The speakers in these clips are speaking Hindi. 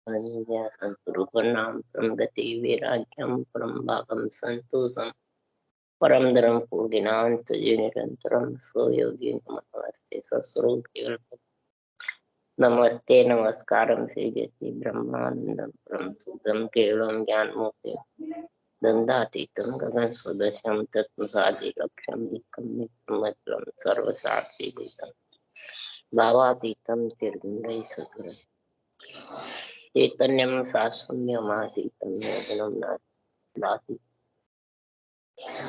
संतरूपनाम परम गति वैराग्यम परम भागम संतोषम परम धर्म पूर्णिनांत निरंतरम सो योगी नमस्ते सस्वरूप केवल नमस्ते नमस्कारम श्री गति ब्रह्मानंदम परम शुद्धम केवलम ज्ञान मोक्ति दंडातीतम गगन सदृशम तत्मसादि लक्ष्यम एकम नित्यम सर्वसाक्षी भूतम भावातीतम निर्गुणै सद्गुरु चैतन्यम शास्त्रम्यमातीतम योजनम नास्ति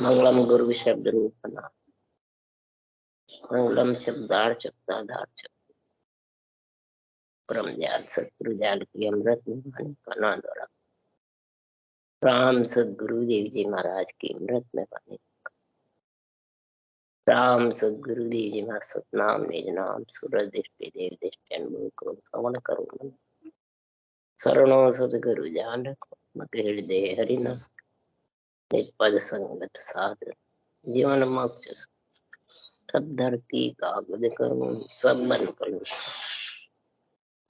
मंगलम गुरु शब्द रूपना मंगलम शब्दाधार परम ज्ञान सतगुरु ज्ञान की अमृत निभाने का नाम द्वारा राम सदगुरु देव जी महाराज की अमृत में पाने राम सदगुरु देव जी महाराज सतनाम निज नाम सूरज दृष्टि देव दृष्टि अनुभव करो श्रवण करो मन शरणो सदगुरु जान रखो मत हृदय हरिना निज पद संगत साध जीवन मोक्ष सब धरती कागज करूं सब मन करूं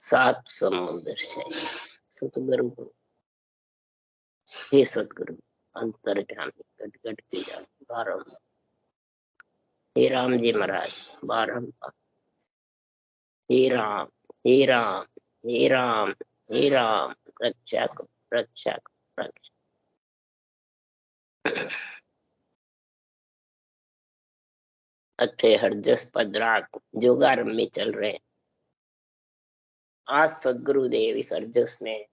सात समुद्र से सतगुरु हे सतगुरु अंतर ध्यान गट गट की जान बारंबार हे राम जी महाराज बारंबार हे राम हे राम हे राम हे राम रक्षक रक्षक रक्षक अथे हरजस पदराग जोगारंभ में चल रहे हैं। आज सदगुरु देव इस हरजस में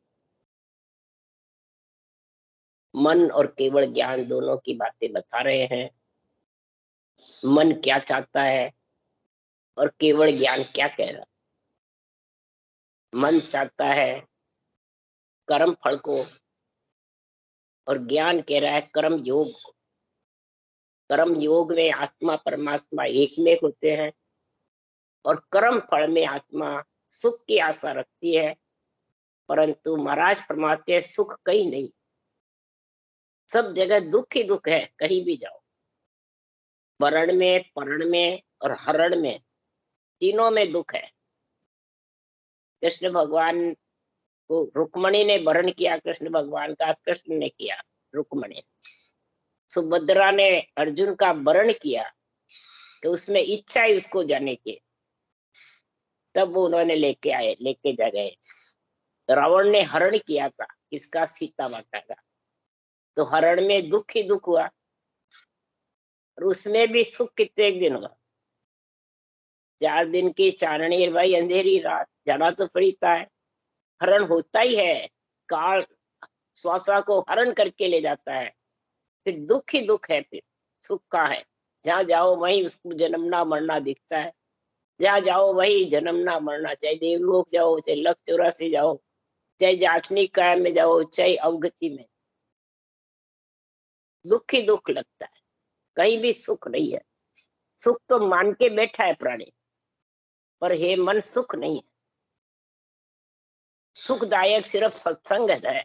मन और केवल ज्ञान दोनों की बातें बता रहे हैं। मन क्या चाहता है और केवल ज्ञान क्या कह रहा है। मन चाहता है कर्म फल को और ज्ञान कह रहा है कर्म योग को। कर्म योग में आत्मा परमात्मा एक में होते हैं और कर्म फल में आत्मा सुख की आशा रखती है, परंतु महाराज फरमाते हैं सुख कहीं नहीं, सब जगह दुख ही दुख है। कहीं भी जाओ, वर्ण में पर्ण में और हरण में, तीनों में दुख है। कृष्ण भगवान को रुक्मणी ने वर्ण किया, कृष्ण भगवान का कृष्ण ने किया रुक्मणी। सुभद्रा ने अर्जुन का वर्ण किया तो उसमें इच्छा ही उसको जाने की, तब वो उन्होंने लेके जा गए। रावण ने हरण किया था, किसका? सीता माता का, तो हरण में दुख ही दुख हुआ और उसमें भी सुख कितने दिन हुआ। 4 दिन की चांदनी भाई, अंधेरी रात, जाना तो पड़ता है। हरण होता ही है, काल श्वासा को हरण करके ले जाता है। फिर दुख ही दुख है, फिर सुख का है। जहाँ जाओ वहीं उसको जन्मना मरना दिखता है, जहाँ जाओ वही जन्मना मरना, चाहे देवलोक जाओ, चाहे लख 84 जाओ, चाहे जाचनी कायम में जाओ, चाहे अवगति में, दुख ही दुख लगता है। कहीं भी सुख नहीं है। सुख तो मान के बैठा है प्राणी, पर हे मन सुख नहीं है। सुखदायक सिर्फ सत्संग है।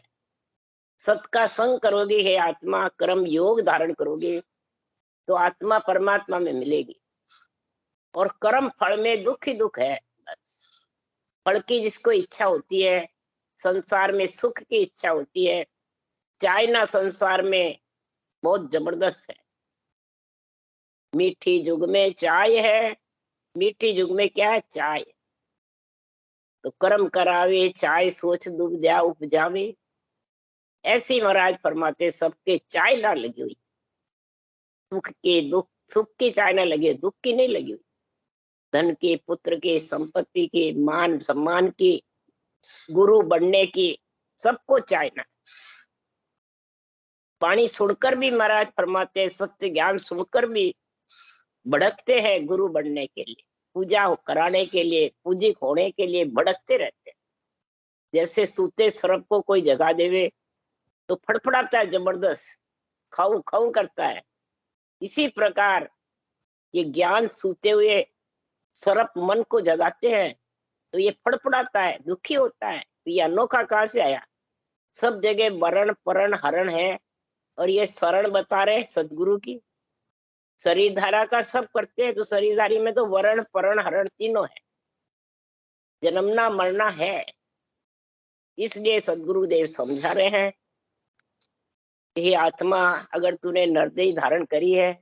सत का संग करोगे हे आत्मा, कर्म योग धारण करोगे तो आत्मा परमात्मा में मिलेगी। और कर्म फल में दुख ही दुख है। बस फल की जिसको इच्छा होती है, संसार में सुख की इच्छा होती है, चाय ना संसार में बहुत जबरदस्त है। मीठी जुग में चाय है, मीठी जुग में क्या है? चाय। तो कर्म करावे चाय सोच दुख जा उपजावे। ऐसी महाराज फरमाते सबके चाय ना लगी हुई, सुख के दुख, सुख की चाय ना लगी, दुख की नहीं लगी हुई। धन के, पुत्र के, संपत्ति के, मान सम्मान की, गुरु बनने की, सबको चाय ना। पानी सुनकर भी महाराज फरमाते सत्य ज्ञान सुनकर भी भड़कते हैं गुरु बनने के लिए, पूजा कराने के लिए, पूजिक होने के लिए भड़कते रहते हैं। जैसे सूते सर्प को कोई जगा देवे तो फड़फड़ाता है जबरदस्त, खाऊ खाऊ करता है। इसी प्रकार ये ज्ञान सूते हुए सर्प मन को जगाते हैं तो ये फड़फड़ाता है, दुखी होता है। तो ये अनोखा कहाँ से आया? सब जगह वरण परण हरण है और ये शरण बता रहे सदगुरु की। शरीर धारा का सब करते हैं, तो शरीरधारी में तो वरण परण हरण तीनों है। जन्मना मरना है, इसलिए सदगुरुदेव समझा रहे हैं, हे आत्मा, अगर तूने नरदेही धारण करी है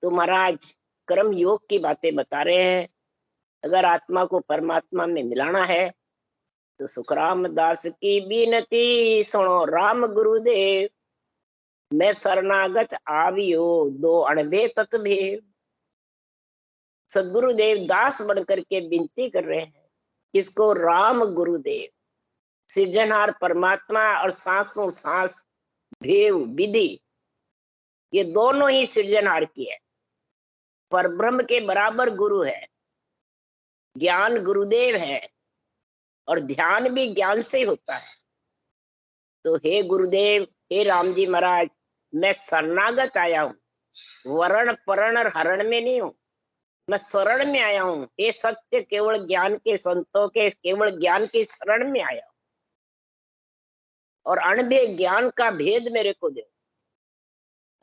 तो महाराज कर्म योग की बातें बता रहे हैं। अगर आत्मा को परमात्मा में मिलाना है तो सुखराम दास की बीनती सुनो राम गुरुदेव, मैं शरणागत आवियो दो अणबे तत्भेद। सदगुरुदेव दास बनकर के विनती कर रहे हैं, किसको? राम गुरुदेव, सृजनहार परमात्मा और सांसों सांस भेव विधि, ये दोनों ही सृजनहार की है। पर ब्रह्म के बराबर गुरु है, ज्ञान गुरुदेव है, और ध्यान भी ज्ञान से ही होता है। तो हे गुरुदेव, हे राम जी महाराज, मैं शरणागत आया हूँ, वरण परण और हरण में नहीं हूँ, मैं शरण में आया हूँ। ये सत्य केवल ज्ञान के संतों के केवल ज्ञान की शरण में आया हूँ, और अणभे ज्ञान का भेद मेरे को दे।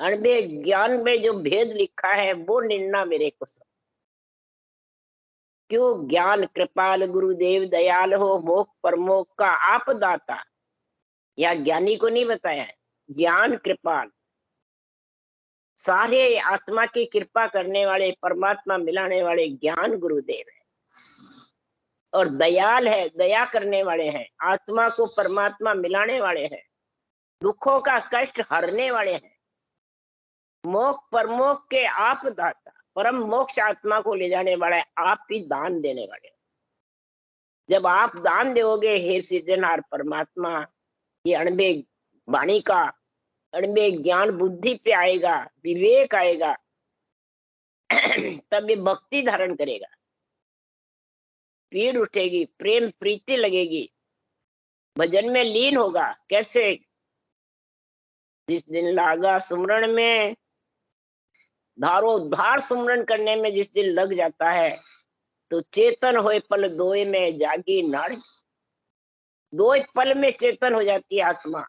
अणभे ज्ञान में जो भेद लिखा है वो निर्णय मेरे को सब। क्यों? ज्ञान कृपाल गुरुदेव दयाल हो, मोक्ष परमोक्ष का आप दाता। या ज्ञानी को नहीं बताया है, ज्ञान कृपाल, सारे आत्मा की कृपा करने वाले, परमात्मा मिलाने वाले ज्ञान गुरुदेव है। और दयाल है, दया करने वाले हैं, आत्मा को परमात्मा मिलाने वाले हैं, दुखों का कष्ट हरने वाले हैं। मोक्ष परमोक्ष के आप दाता, परम मोक्ष आत्मा को ले जाने वाला है, आप ही दान देने वाले। जब आप दान दोगे हे सृजनहार परमात्मा, ये अणबे वाणी का, अणबे ज्ञान बुद्धि पे आएगा, विवेक आएगा, तब ये भक्ति धारण करेगा, पीड़ उठेगी, प्रेम प्रीति लगेगी, भजन में लीन होगा। कैसे? जिस दिन लागा सुमरण में, धारो धार सुमरण करने में जिस दिन लग जाता है, तो चेतन होए पल दोए में जागी नाड़ी। दो पल में चेतन हो जाती है आत्मा,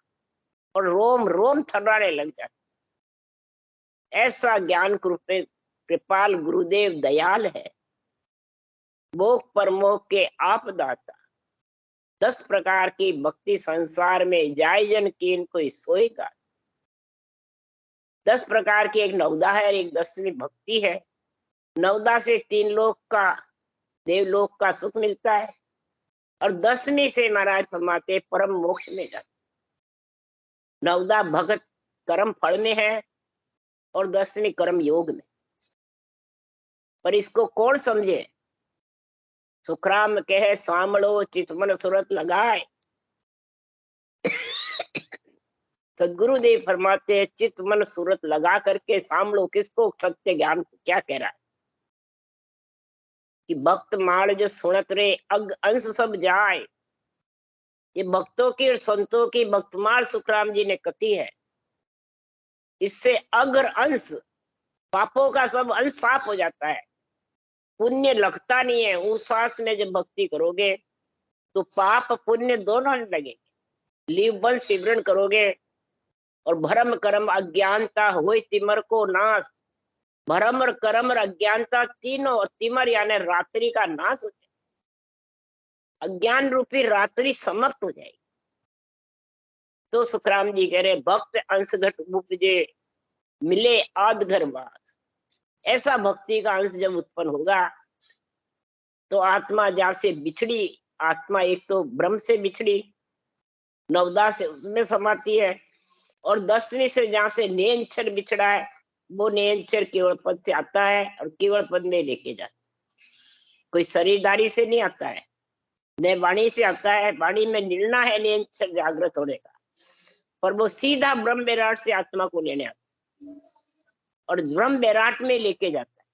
और रोम रोम थर्राने लग जाता। ऐसा ज्ञान कृपाल गुरुदेव दयाल है, मोक्ष परमोक्ष के आप दाता। 10 प्रकार की भक्ति संसार में जाय जन कीन कोई सोएगा। 10 प्रकार की, एक नवदा है और एक 10वीं भक्ति है। नवदा से 3 लोक का, देवलोक का सुख मिलता है, और 10वीं से महाराज फरमाते परम मोक्ष में जाते। नवदा भगत कर्म फल में है, और 10वीं कर्म योग में। पर इसको कौन समझे? सुखराम कहे सामलो चितमन सुरत लगाए। सदगुरुदेव फरमाते हैं चित्त मन सूरत लगा करके सामलो किसको? सत्य ज्ञान को। क्या कह रहा है कि भक्त माल जो सुनत रे अग अंश सब जाए। ये भक्तों की और संतों की भक्तमाल सुखराम जी ने कथी है। इससे अग्र अंश, पापों का सब अंश साफ हो जाता है, पुण्य लगता नहीं है। उस सांस में जब भक्ति करोगे तो पाप पुण्य दोनों लगेंगे। लीव बल सिमरन करोगे और भरम कर्म अज्ञानता होए तिमर को नाश। भरम और कर्म और अज्ञानता तीनों, तिमर यानी रात्रि का नाश हो जाए, अज्ञान रूपी रात्रि समाप्त हो जाएगी। तो सुखराम जी कह रहे भक्त अंश घट उपजे मिले आद घर वास। ऐसा भक्ति का अंश जब उत्पन्न होगा तो आत्मा जहां से बिछड़ी, आत्मा एक तो ब्रह्म से बिछड़ी, नवदा से उसमें समाती है, और 10वीं से जहां से नेंचर बिछड़ा है, वो नेंचर केवल पद से आता है और केवल पद में लेके जाता। कोई शरीरदारी से नहीं आता है, न वाणी से आता है। वाणी में निर्णय है नेंचर जागृत होने का, पर वो सीधा ब्रह्म विराट से आत्मा को लेने आता और ब्रह्म विराट में लेके जाता है।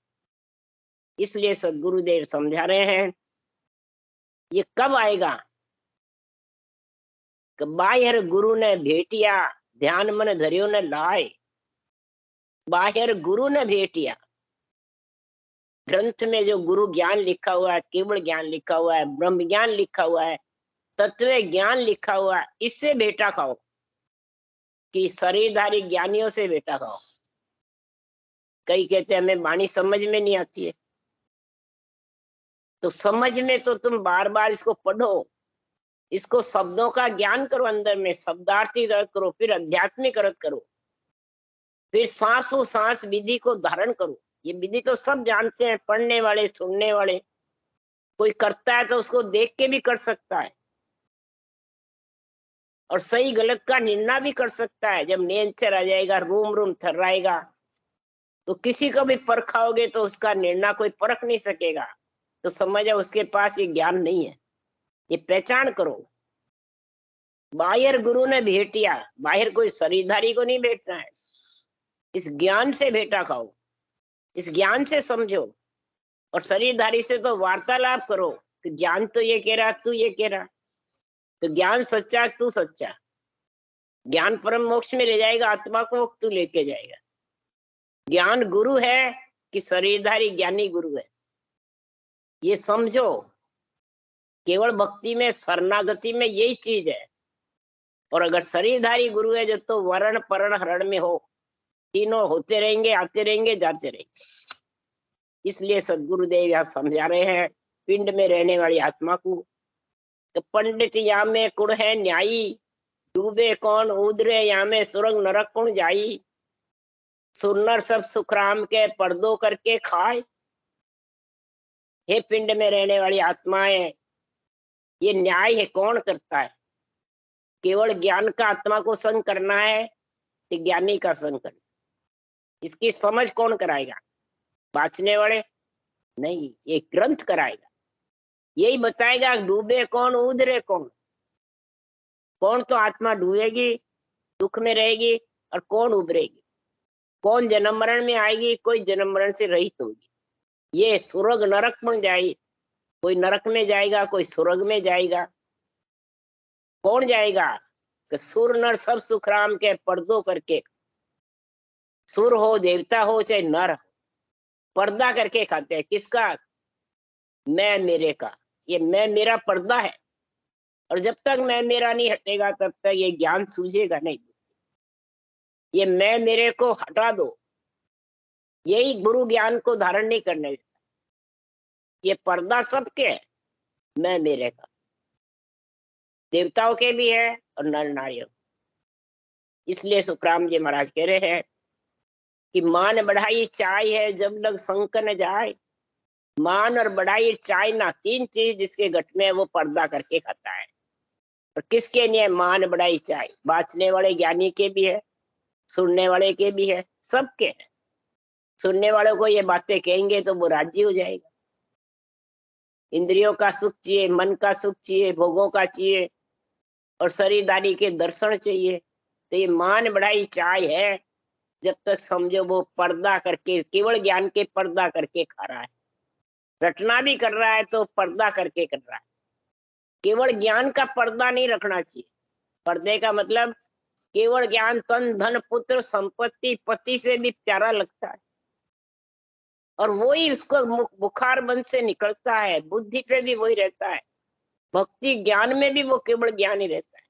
इसलिए सदगुरुदेव समझा रहे हैं ये कब आएगा? बाहर गुरु ने भेटिया ध्यान मन धरियो ने लाए। बाहर गुरु ने भेटिया, ग्रंथ में जो गुरु ज्ञान लिखा हुआ है, केवल ज्ञान लिखा हुआ है, ब्रह्म ज्ञान लिखा हुआ है, तत्व ज्ञान लिखा हुआ है, इससे बेटा खाओ कि शरीरधारी ज्ञानियों से बेटा खाओ। कई कहते हैं हमें वाणी समझ में नहीं आती है, तो समझ में तो तुम बार बार इसको पढ़ो, इसको शब्दों का ज्ञान करो, अंदर में शब्दार्थी अर्थ करो, फिर आध्यात्मिक अर्थ करो, फिर सांसों सांस विधि को धारण करो। ये विधि तो सब जानते हैं, पढ़ने वाले सुनने वाले। कोई करता है तो उसको देख के भी कर सकता है, और सही गलत का निर्णय भी कर सकता है। जब नेचर आ जाएगा, रूम रूम थर्राएगा, तो किसी को भी परखाओगे तो उसका निर्णय कोई परख नहीं सकेगा। तो समझ जाओ उसके पास ये ज्ञान नहीं है। ये पहचान करो। बाहर गुरु ने भेटिया, बाहर कोई शरीरधारी को नहीं भेटना है। इस ज्ञान से भेटा खाओ, इस ज्ञान से समझो। और शरीरधारी से तो वार्तालाप करो कि ज्ञान तो ये कह रहा, तू ये कह रहा, तो ज्ञान सच्चा, तू सच्चा। ज्ञान परम मोक्ष में ले जाएगा, आत्मा को तू लेके जाएगा। ज्ञान गुरु है कि शरीरधारी ज्ञानी गुरु है, ये समझो। केवल भक्ति में, शरणागति में यही चीज है। और अगर शरीरधारी गुरु है जो, तो वर्ण पर्ण हरण में हो, तीनों होते रहेंगे, आते रहेंगे, जाते रहेंगे। इसलिए सदगुरुदेव यहाँ समझा रहे हैं पिंड में रहने वाली आत्मा को। तो पंडित या में कुड़ है न्यायी, डूबे कौन उदरे या में सुरंग नरक कौन जाई। सुरनर सब सुखराम के पर्दो करके खाए। हे पिंड में रहने वाली आत्माएं, ये न्याय है कौन करता है? केवल ज्ञान का आत्मा को संग करना है कि ज्ञानी का संग करना? इसकी समझ कौन कराएगा? बाँचने वाले नहीं, ये ग्रंथ कराएगा। यही बताएगा डूबे कौन उधरे कौन। कौन तो आत्मा डूबेगी, दुख में रहेगी, और कौन उभरेगी। कौन जन्म मरण में आएगी, कोई जन्म मरण से रहित होगी। ये स्वर्ग नरक बन जाएगी, कोई नरक में जाएगा, कोई स्वर्ग में जाएगा। कौन जाएगा? कि सुर नर सब सुखराम के पर्दो करके। सुर हो, देवता हो, चाहे नर हो, पर्दा करके खाते हैं। किसका? मैं मेरे का। ये मैं मेरा पर्दा है, और जब तक मैं मेरा नहीं हटेगा तब तक ये ज्ञान सूझेगा नहीं। ये मैं मेरे को हटा दो, यही गुरु ज्ञान को धारण नहीं करने देता। ये पर्दा सबके है, मैं मेरे का। देवताओं के भी है और नर नारियों। इसलिए सुखराम जी महाराज कह रहे हैं कि मान बढ़ाई चाय है जब लग संक न जाए। मान और बढ़ाई चाय ना, तीन चीज जिसके गट में है वो पर्दा करके खाता है। और किसके लिए मान बढ़ाई चाय? बाँचने वाले ज्ञानी के भी है, सुनने वाले के भी है, सबके है। सुनने वालों को ये बातें कहेंगे तो वो राजी हो जाएगा। इंद्रियों का सुख चाहिए, मन का सुख चाहिए, भोगों का चाहिए, और शरीरदारी के दर्शन चाहिए। तो ये मान बढ़ाई चाय है, जब तक समझो वो पर्दा करके, केवल ज्ञान के पर्दा करके खा रहा है। रटना भी कर रहा है तो पर्दा करके कर रहा है। केवल ज्ञान का पर्दा नहीं रखना चाहिए। पर्दे का मतलब केवल ज्ञान तन धन पुत्र संपत्ति पति से भी प्यारा लगता है, और वही उसको बुखार बंद से निकलता है। बुद्धि पे भी वही रहता है, भक्ति ज्ञान में भी वो केवल ज्ञान ही रहता है।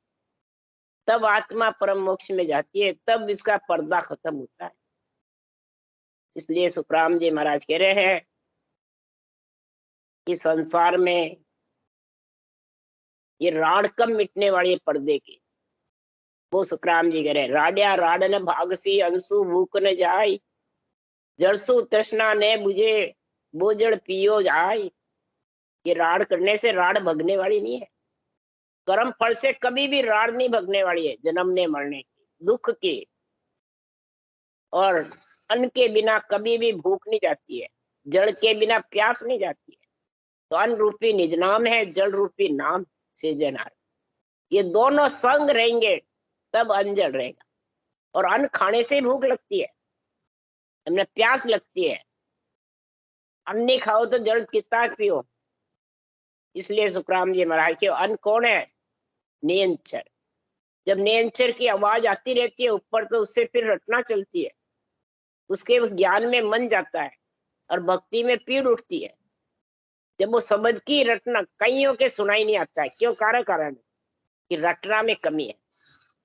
तब आत्मा परम मोक्ष में जाती है, तब इसका पर्दा खत्म होता है। इसलिए सुखराम जी महाराज कह रहे हैं कि संसार में ये राड कब मिटने वाली है पर्दे की। वो सुखराम जी कह रहे हैं, राड्या राडन भागसी अंशु भूख न जाय। जरसु तृष्णा ने बुझे बोजड़ पियो जाय। ये राड करने से राड भगने वाली नहीं है। कर्म फल से कभी भी राड नहीं भगने वाली है। जन्मने मरने की, दुख की, और अन्न के बिना कभी भी भूख नहीं जाती है। जल के बिना प्यास नहीं जाती है। तो अन्न रूपी निज नाम है, जल रूपी नाम से जनार। ये दोनों संग रहेंगे तब अन्न जल रहेगा। और अन्न खाने से भूख लगती है, हमें प्यास लगती है। अन्न नहीं खाओ तो जल कितना पियो। इसलिए सुखराम जी महाराज के अन्न कौन है? नियंचर। जब नियंचर की आवाज आती रहती है ऊपर, तो उससे फिर रटना चलती है। उसके उस ज्ञान में मन जाता है और भक्ति में पीड़ उठती है। जब वो शब्द की रटना कईयों के सुनाई नहीं आता है। क्यों? कारण कि रटना में कमी है।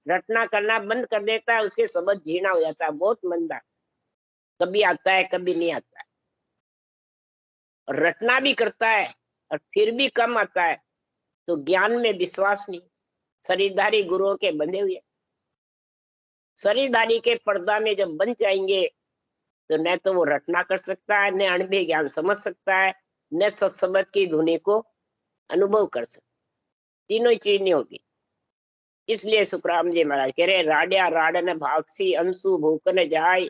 रटना करना बंद कर देता है, उसके शब्द झीना हो जाता है, बहुत मंदा। कभी आता है, कभी नहीं आता है। और रटना भी करता है और फिर भी कम आता है, तो ज्ञान में विश्वास नहीं, शरीरधारी गुरुओं के बंधे हुए। शरीरधारी के पर्दा में जब बन जाएंगे तो न तो वो रटना कर सकता है, न अणुभव ज्ञान समझ सकता है, न सत्संगत की धुनी को अनुभव कर सकता, तीनों ही चीज नहीं होगी। इसलिए सुखराम जी महाराज कह रहे, राड्या राडन भागसी अंशु भूकन जाय,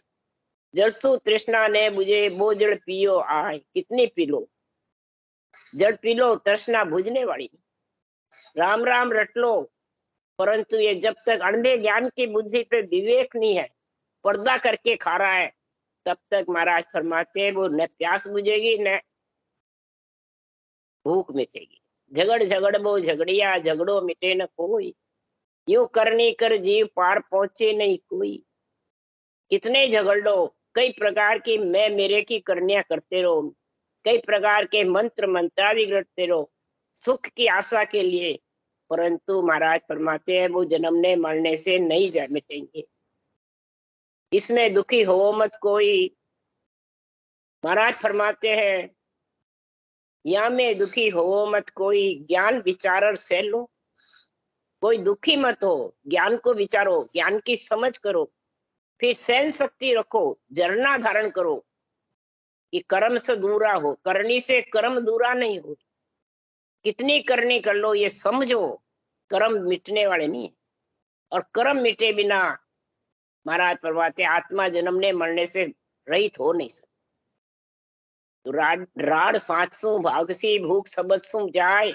जरसु तृष्णा ने बुझे वो जड़ पियो आय। कितनी पी लो, जड़ पी लो, तृष्णा बुझने वाली। राम राम रट लो, परंतु ये जब तक अणुभव ज्ञान की बुद्धि पे विवेक नहीं है, पर्दा करके खा रहा है, तब तक महाराज फरमाते हैं वो न प्यास बुझेगी न भूख मिटेगी। झगड़ झगड़ वो झगड़िया, झगड़ो मिटे न कोई, यूं करनी कर जीव पार पहुंचे नहीं कोई। कितने झगड़ लो, कई प्रकार की मैं मेरे की करनिया करते रहो, कई प्रकार के मंत्र मंत्रादि रटते रहो सुख की आशा के लिए, परंतु महाराज फरमाते हैं वो जन्मने मरने से नहीं जा मिटेंगे। इसमें दुखी हो मत कोई। महाराज फरमाते हैं या में दुखी हो मत कोई, ज्ञान विचार से लो। कोई दुखी मत हो, ज्ञान को विचारो, ज्ञान की समझ करो, फिर सहन शक्ति रखो, जरना धारण करो कि कर्म से दूरा हो। करनी से कर्म दूरा नहीं हो, कितनी करनी कर लो, ये समझो कर्म मिटने वाले नहीं है। और कर्म मिटे बिना महाराज फरमाते आत्मा जन्मने मरने से रहित हो नहीं सकती। तो राड सांचसू भागसी भूख सबसू जाए,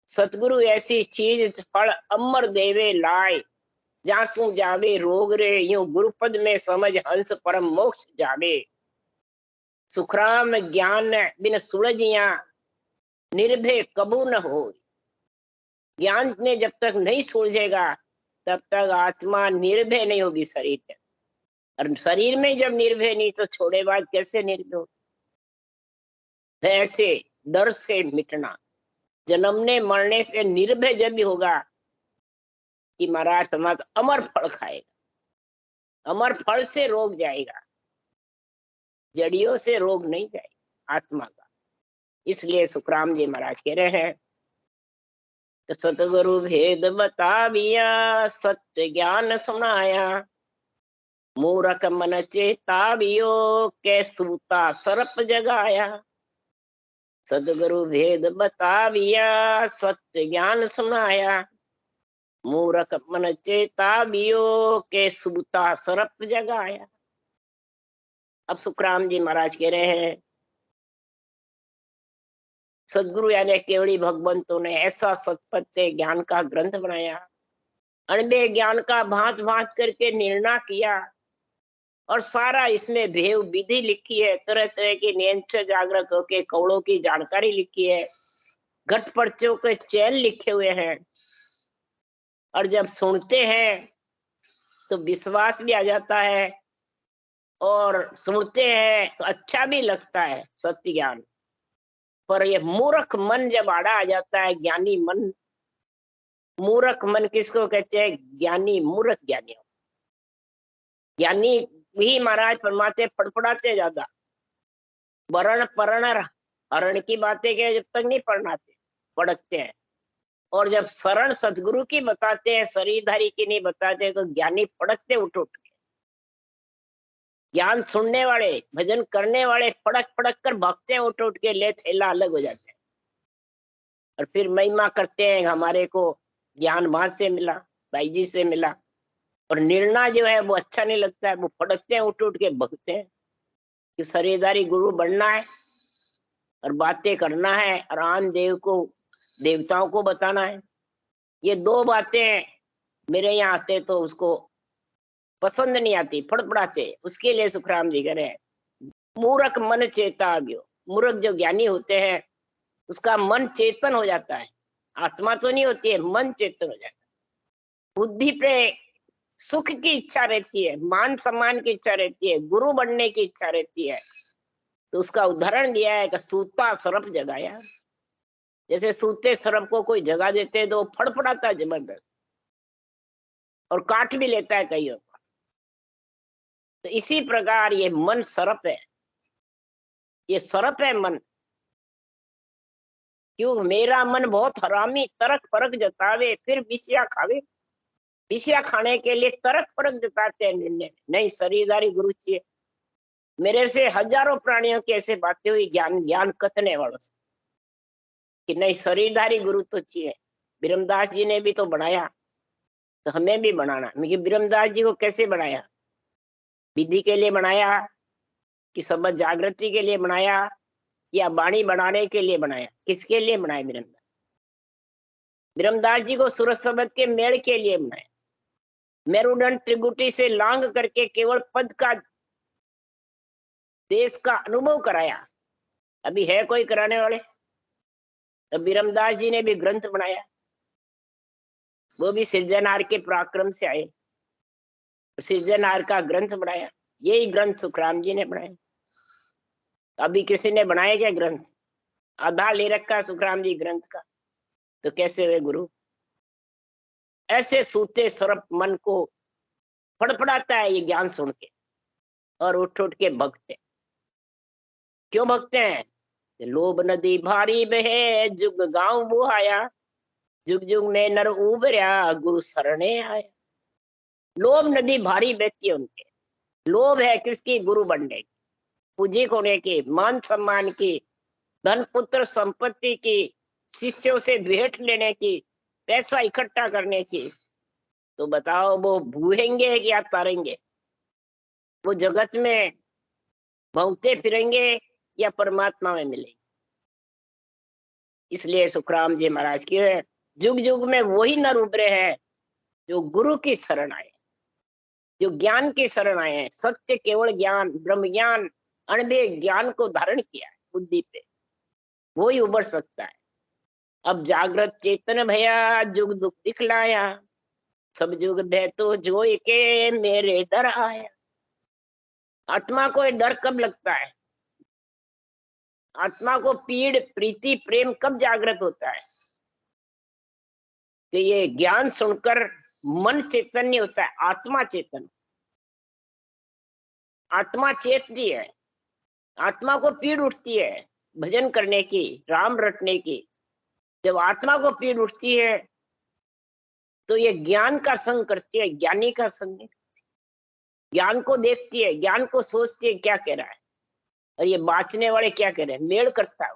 सतगुरु ऐसी चीज फल अमर देवे लाए। जासू जावे रोग रे, यूं गुरुपद में समझ हंस परम मोक्ष जावे। सुखराम ज्ञान बिन सुलझिया, निर्भय कबू न हो। ज्ञान में जब तक नहीं सुलझेगा तब तक आत्मा निर्भय नहीं होगी शरीर में, और शरीर में जब निर्भय नहीं तो छोड़े बाद कैसे निर्भय हो। ऐसे डर से मिटना, जन्मने मरने से निर्भय जब भी होगा कि महाराज समाज अमर फल खाएगा, अमर फल से रोग जाएगा, जड़ियों से रोग नहीं जाएगा आत्मा का। इसलिए सुखराम जी महाराज कह रहे हैं तो सतगुरु भेद बताविया, सत्य ज्ञान सुनाया, मूरख मन चेतावियो, कै सूता सर्प जगाया। सतगुरु भेद बताविया, सत्य ज्ञान सुनाया, मूरख मन चेतावियो, कै सूता सर्प जगाया। अब सुखराम जी महाराज कह रहे हैं सदगुरु यानी केवड़ी भगवंतों ने ऐसा सतपत्य ज्ञान का ग्रंथ बनाया, अणबे ज्ञान का भांत भांत करके निर्णय किया, और सारा इसमें भेव विधि लिखी है, तरह तरह की नियंत्र जागृत होके कौड़ों की जानकारी लिखी है, घट पर्चों के चैन लिखे हुए हैं। और जब सुनते हैं तो विश्वास भी आ जाता है, और सुनते हैं तो अच्छा भी लगता है सत्य ज्ञान। पर ये मूर्ख मन जब आड़ा आ जाता है, ज्ञानी मन, मूर्ख मन किसको कहते हैं? ज्ञानी मूर्ख ज्ञानी। ज्ञानी भी महाराज फरमाते फड़फड़ाते ज्यादा, वर्ण पर्ण हरण की बातें क्या जब तक नहीं पढ़नाते पढ़ते हैं, और जब शरण सदगुरु की बताते हैं, शरीरधारी की नहीं बताते, तो ज्ञानी पड़कते उठ उठ के। ज्ञान सुनने वाले, भजन करने वाले पड़क पड़क कर भागते हैं उठ उठ के, ले थैला अलग हो जाते हैं, और फिर महिमा करते हैं हमारे को ज्ञान वहां से मिला, भाई जी से मिला। और निर्णय जो है वो अच्छा नहीं लगता है, वो फड़कते हैं उठ उठ के भगते हैं कि शरीरधारी गुरु बनना है और बातें करना है, और आन देव को देवताओं को बताना है। ये दो बातें मेरे यहाँ आते तो उसको पसंद नहीं आती, फड़फड़ाते। उसके लिए सुखराम जी कह रहे हैं मूर्ख मन चेता गयो। मूर्ख जो ज्ञानी होते हैं उसका मन चेतन हो जाता है, आत्मा तो नहीं होती है, मन चेतन हो जाता है। बुद्धि पे सुख की इच्छा रहती है, मान सम्मान की इच्छा रहती है, गुरु बनने की इच्छा रहती है। तो उसका उदाहरण दिया है कि सूता सर्प जगाया। जैसे सूते सर्प को कोई जगा देते हैं तो फड़फड़ाता है जबरदस्त, और काट भी लेता है कईयों को। तो इसी प्रकार ये मन सर्प है, ये सर्प है मन। क्यों मेरा मन बहुत हरामी, तरक फरक जतावे, फिर बिसिया खावे। बिसिया खाने के लिए तरक फरक जताते हैं निर्णय, नहीं शरीरधारी गुरु चाहिए। मेरे से हजारों प्राणियों की ऐसे बातें हुई ज्ञान ज्ञान कतने वालों से कि नहीं शरीरधारी गुरु तो चाहिए। ब्रह्मदास जी ने भी तो बनाया, तो हमें भी बनाना। मैं ब्रह्मदास जी को कैसे बनाया? विधि के लिए बनाया कि शब्द जागृति के लिए बनाया या वाणी बनाने के लिए बनाया? किसके लिए बनाया? ब्रह्मदास ब्रह्मदास जी को सूरज शब्द के मेल के लिए बनाया। मेरुदंड त्रिगुटी से लांग करके केवल पद का देश का अनुभव कराया। अभी है कोई कराने वाले? तो ब्रह्मदास जी ने भी ग्रंथ बनाया, वो भी सृजनहार के पराक्रम से आए। सृजनहार का ग्रंथ बनाया, यही ग्रंथ सुखराम जी ने बनाया। अभी किसी ने बनाया क्या ग्रंथ? आधा ले रखा सुखराम जी ग्रंथ का, तो कैसे हुए गुरु? ऐसे सूते सर्प मन को फड़फड़ाता है ये ज्ञान सुन के, और उठ उठ के भगते। क्यों भगते हैं? लोभ नदी भारी बहे, जुग गांव बुहाया, जुग जुग में नर उबरया, गुरु शरणे आया। लोभ नदी भारी बहती है उनके। लोभ है किसकी? गुरु बनने की, पूजिक होने की, मान सम्मान की, धन पुत्र संपत्ति की, शिष्यों से भेंट लेने की, पैसा इकट्ठा करने की। तो बताओ वो भूहेंगे या तारेंगे? वो जगत में भौंकते फिरेंगे या परमात्मा में मिलेंगे? इसलिए सुखराम जी महाराज की जुग जुग में वही नर उभरे हैं जो गुरु की शरण आए, जो ज्ञान की शरण आए हैं। सत्य केवल ज्ञान, ब्रह्म ज्ञान, अनभेय ज्ञान को धारण किया है बुद्धि पे, वो ही उभर सकता है। अब जागृत चेतन भया, जुग दुख दिखलाया, सब जुग भय तो जोई के मेरे डर आया। आत्मा को ये डर कब लगता है? आत्मा को पीड़ प्रीति प्रेम कब जागृत होता है? कि ये ज्ञान सुनकर मन चैतन्य होता है, आत्मा चेतन, आत्मा चेतती है। आत्मा को पीड़ उठती है भजन करने की, राम रटने की। जब आत्मा को पीड़ उठती है तो ये ज्ञान का संग करती है, ज्ञानी का संग नहीं। ज्ञान को देखती है, ज्ञान को सोचती है क्या कह रहा है, और ये बाँचने वाले क्या कह रहे हैं, मेल करता है।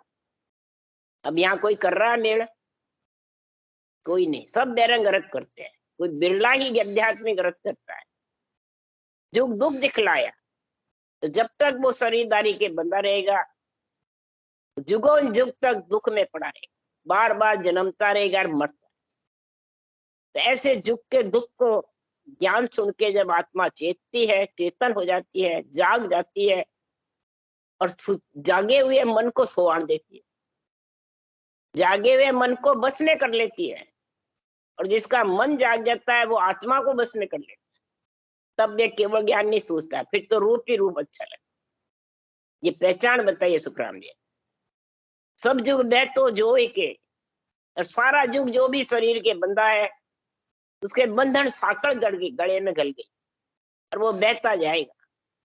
अब यहाँ कोई कर रहा है मेल? कोई नहीं, सब बेरंग रत करते हैं। कोई बिरला ही आध्यात्मिक रत करता है। जुग दुख दिखलाया, तो जब तक वो शरीरदारी के बंधा रहेगा, जुगों जुग तक दुख में पड़ा रहेगा, बार बार जन्मता रहेगा और मरता। तो ऐसे जुग के दुख को ज्ञान सुन के जब आत्मा चेतती है, चेतन हो जाती है, जाग जाती है, और जागे हुए मन को सोवान देती है, जागे हुए मन को बस में कर लेती है। और जिसका मन जाग जाता है वो आत्मा को बस में कर लेता है। तब ये केवल ज्ञान नहीं सोचता, फिर तो रूप ही रूप अच्छा लगता। ये पहचान बताइए सुखराम जी। सब जुग बह तो जो के, और सारा जुग जो भी शरीर के बंधा है उसके बंधन साकड़ गड़ गई, गले में गल गई, और वो बहता जाएगा।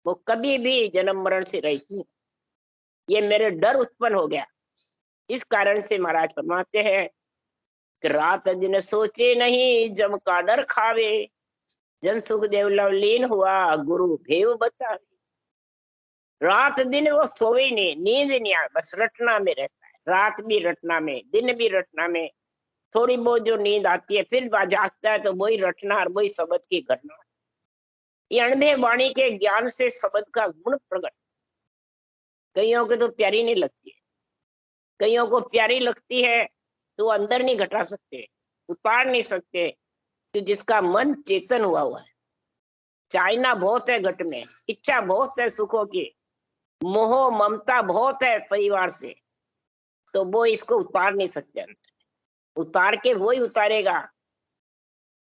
वो कभी भी जन्म मरण से रहित नहीं। ये मेरे डर उत्पन्न हो गया। इस कारण से महाराज फरमाते हैं कि रात दिन सोचे नहीं, जम का डर खावे, जन सुखदेव लवलीन हुआ, गुरु भेव बतावे। रात दिन वो सोए ही नहीं, नींद नहीं आए, बस रटना में रहता है। रात भी रटना में, दिन भी रटना में। थोड़ी बहुत जो नींद आती है फिर जागता है, तो वही रटना और वही शब्द की घटना। ये अनभे वाणी के ज्ञान से शब्द का गुण प्रकट। कईयों को तो प्यारी नहीं लगती है, कईयों को प्यारी लगती है तो वो अंदर नहीं घटा सकते, उतार नहीं सकते, कि जिसका मन चेतन हुआ है। चाइना बहुत है घट में, इच्छा बहुत है सुखों की, मोह ममता बहुत है परिवार से, तो वो इसको उतार नहीं सकते। उतार के वही उतारेगा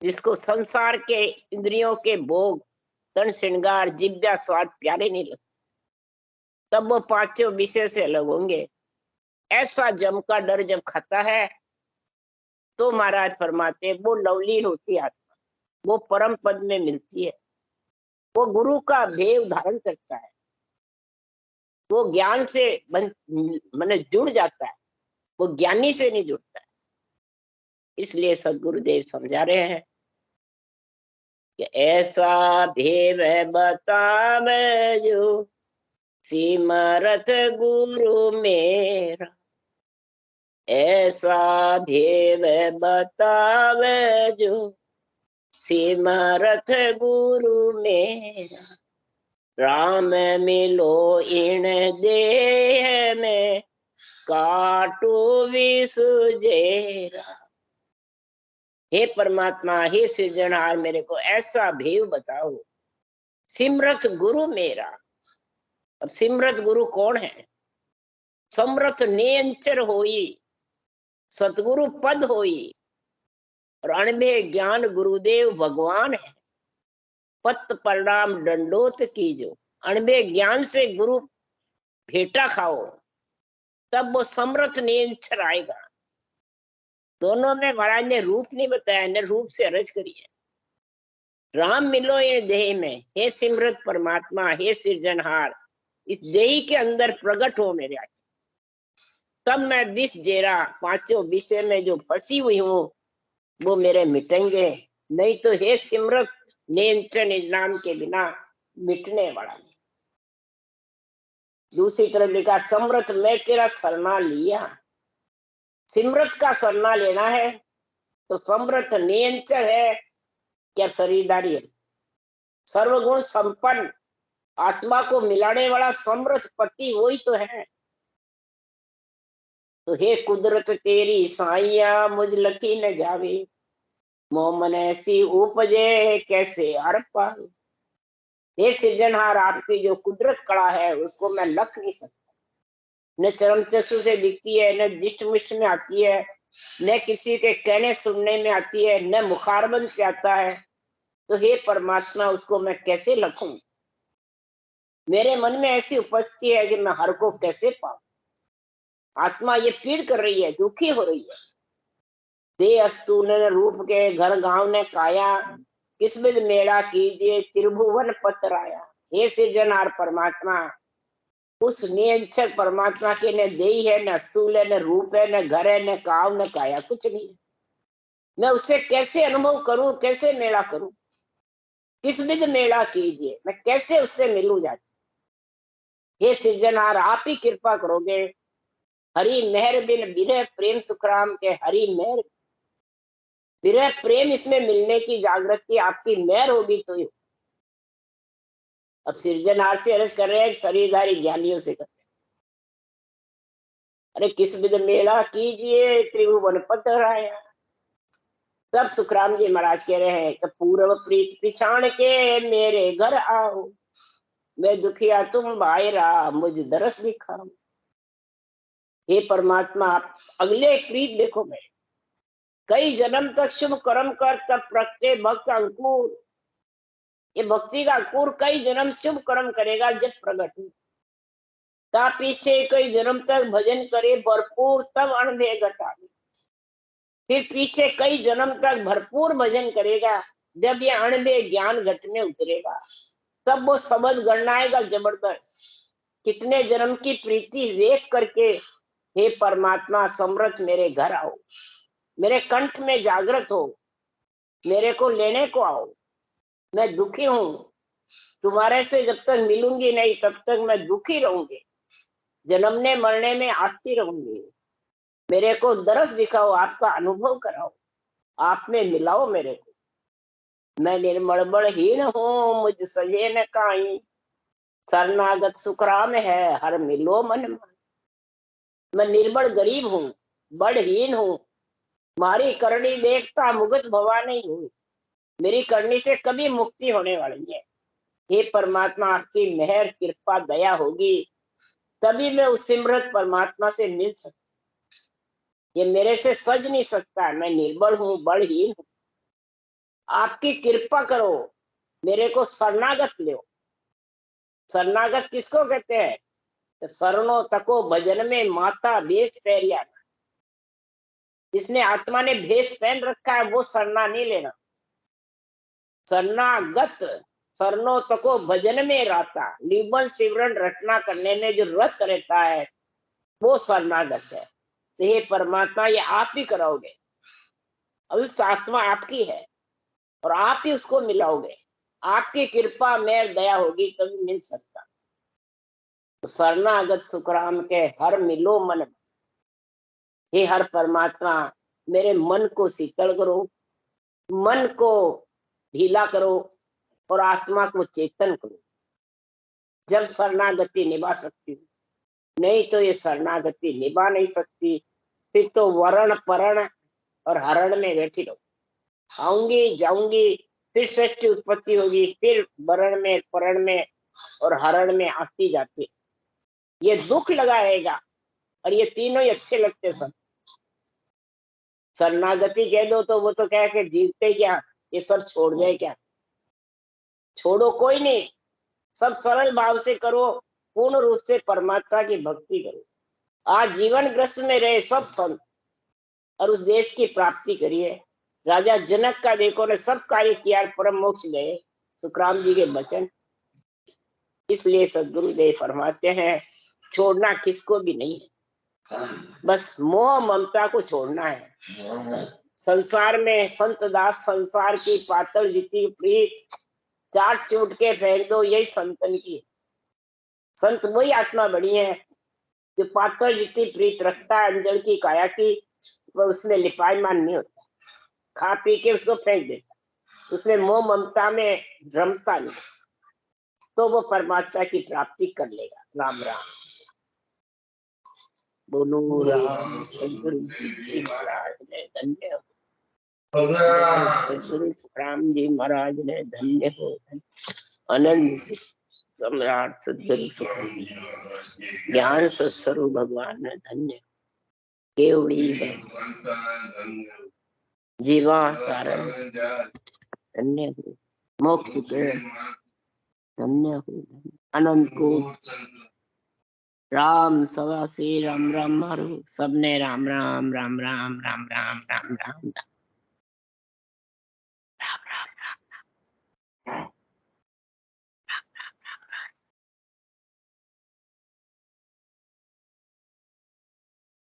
जिसको संसार के इंद्रियों के भोग, तन श्रृंगार, जिव्या स्वाद प्यारे नहीं लगते। तब वो पांचों विषय से अलग होंगे। ऐसा जम का डर जब खाता है तो महाराज फरमाते वो लवलीन होती है आत्मा, वो परम पद में मिलती है, वो गुरु का भेव धारण करता है, वो ज्ञान से मन जुड़ जाता है। वो ज्ञानी से नहीं जुड़ता है। इसलिए सदगुरुदेव समझा रहे हैं कि ऐसा भेव बतावे जो सिमरत गुरु मेरा, ऐसा भेव बतावे जो सिमरत गुरु मेरा। राम मिलो इन देह में काटू विसुजेरा। हे परमात्मा, हे सृजनहार, मेरे को ऐसा भेव बताओ, सिमरत गुरु मेरा। अब सिमरत गुरु कौन है? समरथ नियंचर होई, सतगुरु पद होई, और अणबे ज्ञान गुरुदेव भगवान है। पत प्रणाम दंडोत कीजो। अणबे ज्ञान से गुरु भेटा खाओ, तब वो समरथ नियंचर आएगा। दोनों में महाराज ने रूप नहीं बताया, ने रूप से अर्ज करी है। राम मिलो ये देह में, हे सिमरत परमात्मा, हे सृजनहार, इस देही के अंदर प्रकट हो मेरे आगे, तब मैं विष जेरा, पांचों विषय में जो फंसी हुई हूँ वो मेरे मिटेंगे। नहीं तो हे सिमरत नियंत्रण नाम के बिना मिटने वाला नहीं। दूसरी तरफ लिखा, समरथ मैं तेरा सरना लिया। सिमरत का सरना लेना है तो समरथ नियंत्रण है, क्या शरीरदारी है। सर्वगुण संपन्न आत्मा को मिलाने वाला समरथ पति वही तो है। तो हे कुदरत तेरी साइया, मुझ लकी न जावे, मोमन ऐसी उपजे कैसे हर पावे। हे सृजनहार, आपकी जो कुदरत कला है उसको मैं लख नहीं सकता। न चरम चक्षु से दिखती है, न जिष्ट मिष्ट में आती है, न किसी के कहने सुनने में आती है, न मुखारबंद पे आता है। तो हे परमात्मा, उसको मैं कैसे लखूं? मेरे मन में ऐसी उपस्थिति है कि मैं हर को कैसे पाऊं? आत्मा ये पीड़ कर रही है, दुखी हो रही है। दे अस्तु न रूप के घर गांव ने काया, किस्मत मेला कीजिए त्रिभुवन पतराया। हे सृजनहार परमात्मा, उस नियंत्रक परमात्मा के न देही है, न स्थूल है, न रूप है, न घर है, न काव, न काया, कुछ नहीं। मैं उससे कैसे अनुभव करूं, कैसे मेला करूं? किस विध मेला कीजिए, मैं कैसे उससे मिलूं जाके? हे सृजनहार, आप ही कृपा करोगे। हरि मेहर बिन विरह प्रेम सुखराम के, हरि मेहर विरह प्रेम इसमें मिलने की जागृति आपकी मेहर होगी तो ही। अब सृजनहार से अर्ज कर रहे हैं, शरीरधारी ज्ञानियों से कर रहे हैं। अरे किस विध मेला कीजिए त्रिभुवन पतराया। तब सुखराम जी महाराज कह रहे हैं कि पूर्व प्रीत पिछाण के मेरे घर आओ, मैं दुखिया तुम भाईरा, मुझ दरस दिखाओ। हे परमात्मा, आप अगले प्रीत देखो। मैं कई जन्म तक शुभ कर्म कर तब प्रगटे भक्त अंकुर। ये भक्ति का अंकुर कई जन्म शुभ कर्म करेगा जब प्रकट हो। ता पीछे कई जन्म तक भजन करे भरपूर, तब अणभे घटा। फिर पीछे कई जन्म तक भरपूर भजन करेगा, जब ये अणभे ज्ञान घट में उतरेगा, तब वो शब्द गणनाएगा जबरदस्त। कितने जन्म की प्रीति देख करके, हे परमात्मा समृत मेरे घर आओ, मेरे कंठ में जागृत हो, मेरे को लेने को आओ। मैं दुखी हूं, तुम्हारे से जब तक मिलूंगी नहीं तब तक मैं दुखी रहूंगी, जन्मने मरने में आती रहूंगी। मेरे को दरस दिखाओ, आपका अनुभव कराओ, आप में मिलाओ मेरे को। मैं निर्मल बड़हीन हूँ, मुझ सजे न काई, शरणागत सुखराम है हर मिलो मन मान। मैं निर्बल गरीब हूँ, बड़हीन हूँ, मारी करनी देखता मुगत भवा नहीं हुई। मेरी करनी से कभी मुक्ति होने वाली है। हे परमात्मा, आपकी मेहर कृपा दया होगी तभी मैं उस सिमरत परमात्मा से मिल सकता। ये मेरे से सज नहीं सकता, मैं निर्बल हूँ, बड़हीन हूँ। आपकी कृपा करो, मेरे को शरणागत लो। शरणागत किसको कहते हैं? तो शरणों तको भजन में माता भेष पैरिया। जिसने आत्मा ने भेष पहन रखा है वो शरणा नहीं लेना। शरणागत शरणों तको भजन में रहता, निबन सिमरन रचना करने में जो रत रहता है वो शरणागत है। तो हे परमात्मा ये आप ही कराओगे, अब उस आत्मा आपकी है और आप ही उसको मिलाओगे, आपकी कृपा मेहर दया होगी तभी मिल सकता। तो शरणागत सुखराम के हर मिलो मन, हे हर परमात्मा मेरे मन को शीतल करो, मन को ढीला करो और आत्मा को चेतन करो, जब शरणागति निभा सकती हूँ। नहीं तो ये शरणागति निभा नहीं सकती, फिर तो वरण परण और हरण में बैठी रहो, आऊंगी जाऊंगी, फिर सृष्टि उत्पत्ति होगी, फिर वरण में परण में और हरण में आती जाती, ये दुख लगाएगा। और ये तीनों ही अच्छे लगते सब। शरणागति कह दो तो वो तो कह के जीवते क्या, ये सब छोड़ दे क्या, छोड़ो कोई नहीं, सब सरल भाव से करो, पूर्ण रूप से परमात्मा की भक्ति करो। आज जीवन ग्रस्त में रहे सब संत और उस देश की प्राप्ति करिए। राजा जनक का देखो ने सब कार्य किया, परम मोक्ष गए, सुखराम जी के वचन। इसलिए सदगुरुदेव फरमाते हैं छोड़ना किसको भी नहीं है, बस मोह ममता को छोड़ना है। संसार में संत दास संसार की पातल जीती प्रीत चाट चूट के फेंक दो, यही संतन की। संत वही आत्मा बड़ी है जो पातल जीती प्रीत रखता है, अंजल की काया की, वह उसमें लिपायमान नहीं होता, खा पी के उसको फेंक देता, उसमें मोह ममता में रमता नहीं, तो वो परमात्मा की प्राप्ति कर लेगा। राम राम बोलो राम। सदगुरु जी महाराज ने धन्य हो, सदगुरु सुखराम जी महाराज ने धन्य हो, अनंत सम्राट सदगुरु सुखराम ज्ञान सत्स्वरूप भगवान ने धन्य, केवड़ी जीवा कारण धन्य हो, मोक्ष के धन्य हो, अनंत को राम सवा से राम राम मारो, सबने राम राम राम राम राम राम राम राम राम।